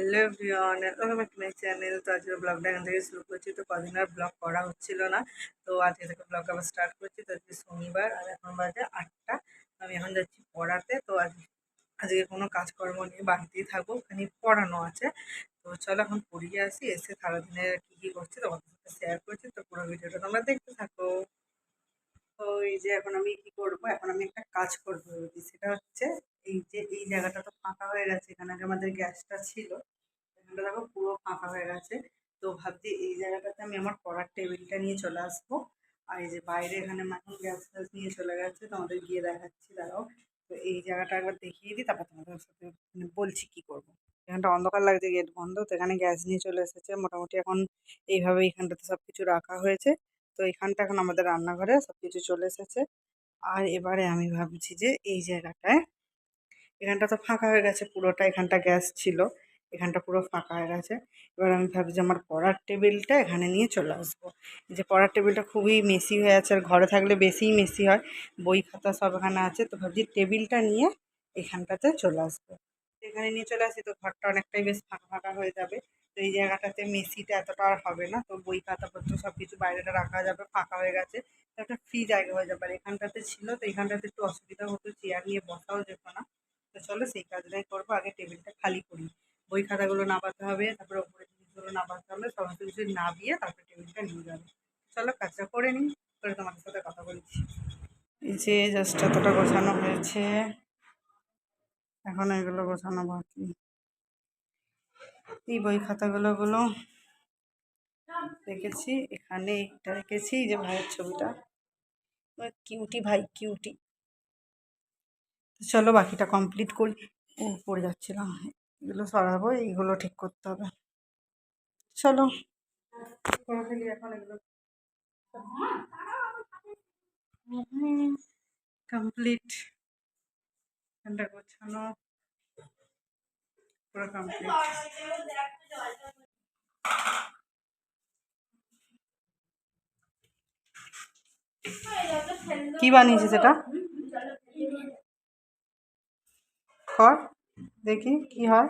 Hello everyone, welcome back to my channel. তো আজকের ব্লগটা এখান থেকে শুরু করছি। তো কদিন আর ব্লগ করা হচ্ছিল না, তো আজকে থেকে ব্লগ আবার স্টার্ট করছি। তো আজকে শনিবার আর এখন বাজে 8টা। আমি এখন যাচ্ছি পড়াতে। তো আজকে কোনো কাজকর্ম নেই, বাড়িতেই থাকবো, ওখানে পড়ানো আছে। তো চলো এখন পড়িয়ে আসি, এসে সারাদিনের কী কী করছি তোমাদের সাথে শেয়ার করছি। তো পুরো ভিডিওটা তোমরা দেখতে থাকো। তো এই যে এখন আমি কি করব, এখন আমি একটা কাজ করবো ভেবেছি। সেটা হচ্ছে এই যে এই জায়গাটা তো ফাঁকা হয়ে গেছে, এখানে আগে আমাদের গ্যাসটা ছিল, এখানটা দেখো পুরো ফাঁকা হয়ে গেছে। তো ভাবছি এই জায়গাটাতে আমি আমার পড়ার টেবিলটা নিয়ে চলে আসবো। আর এই যে বাইরে এখানে এখন গ্যাস ট্যাস নিয়ে চলে গেছে, তোমাদের গিয়ে দেখাচ্ছি, দাঁড়াও। তো এই জায়গাটা একবার দেখিয়ে দিই, তারপর তোমাদের সাথে বলছি কি করবো। এখানটা অন্ধকার লাগছে, গেট বন্ধ, তো এখানে গ্যাস নিয়ে চলে এসেছে মোটামুটি। এখন এইভাবে এখানটাতে সব কিছু রাখা হয়েছে। তো এখানটা এখন আমাদের রান্নাঘরে সব কিছু চলে এসেছে। আর এবারে আমি ভাবছি যে এই জায়গাটায়, এখানটা তো ফাঁকা হয়ে গেছে পুরোটা, এখানটা গ্যাস ছিল, এখানটা পুরো ফাঁকা হয়ে গেছে। এবার আমি ভাবছি আমার পড়ার টেবিলটা এখানে নিয়ে চলে আসবো। এই যে পড়ার টেবিলটা খুবই মেসি হয়ে আছে, আর ঘরে থাকলে বেশিই মেসি হয়, বই খাতা সব এখানে আছে। তো ভাবছি টেবিলটা নিয়ে এখানটাতে চলে আসবো। এখানে নিয়ে চলে আসি তো ঘরটা অনেকটাই বেশ ফাঁকা ফাঁকা হয়ে যাবে। তো এই জায়গাটাতে মেসিটা এতটা আর হবে না, তো বই খাতাপত্র সব কিছু বাইরেটা রাখা যাবে, ফাঁকা হয়ে গেছে। তো একটা ফ্রি জায়গা হয়ে যাবে। আর এখানটাতে ছিল, তো এখানটাতে একটু অসুবিধা হতো, চেয়ার নিয়ে বসাও যেত না। তো চলো সেই কাজটাই করবো, আগে টেবিলটা খালি করি। বই খাতাগুলো নামাতে হবে, তারপরে ওপরে জিনিসগুলো নামাতে হবে, সমস্ত কিছু নামিয়ে তারপরে টেবিলটা নিয়ে যাবে। চলো কাজটা করে নিই, করে তোমাদের সাথে কথা বলছি। এই যে জাস্ট এতটা গোছানো হয়েছে, এখন এগুলো গোছানো বাকি। এই বই খাতাগুলো রেখেছি এখানে, এটা রেখেছি, এই যে ভাইয়ের ছবিটা, কিউটি ভাই কিউটি। চলো বাকিটা কমপ্লিট করি। পড়ে যাচ্ছিলাম, এগুলো সরাবো, এইগুলো ঠিক করতে হবে। চলো করে ফেলি এখন এগুলো। কমপ্লিট, এখানটা গোছানো পুরো কমপ্লিট। কি বানিয়েছে সেটা কর, দেখি কি হয়।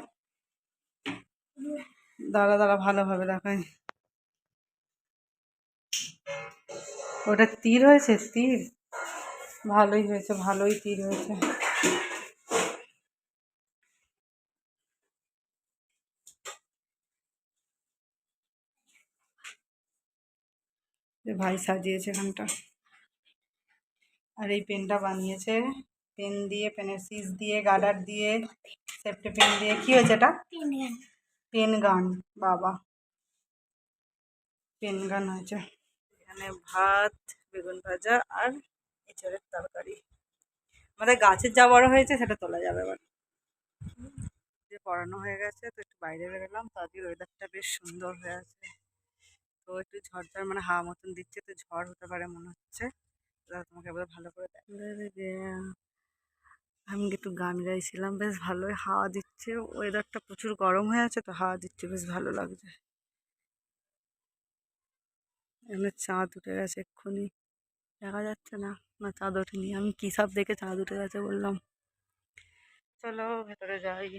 দাঁড়া দাঁড়া, ভালোভাবে দেখাই। ওটা তীর হয়েছে, তীর ভালোই হয়েছে, ভালোই তীর হয়েছে। ভাই সাজিয়েছে এখানটা। আর এই পেনটা বানিয়েছে পেন দিয়ে, পেনের সিজ দিয়ে, গার্ডার দিয়ে, সেফটি পেন দিয়ে। কি হয়েছে এটা? পেন গান। বাবা, পেন গান হয়েছে। এখানে ভাত, বেগুন ভাজা আর এঁচড়ের তরকারি। আমাদের গাছের যা বড় হয়েছে সেটা তোলা যাবে এবার। যে পড়ানো হয়ে গেছে, তো একটু বাইরে বেরোলাম, তো আজকের ওয়েদারটা বেশ সুন্দর হয়ে আছে। তো একটু ঝড় মানে হাওয়া মতন দিচ্ছে, তো ঝড় হতে পারে মনে হচ্ছে। তোমাকে এবার ভালো করে আমি একটু গান গাইছিলাম, বেশ ভালোই হাওয়া দিচ্ছে। ওয়েদারটা প্রচুর গরম হয়ে আছে, তো হাওয়া দিচ্ছে, বেশ ভালো লাগছে। এখানে চাঁদ উঠে গেছে এক্ষুনি, দেখা যাচ্ছে না, না চাঁদ ওঠেনি, আমি কী সব দেখে চাঁদ উঠে গেছে বললাম। চলো ভেতরে যাই।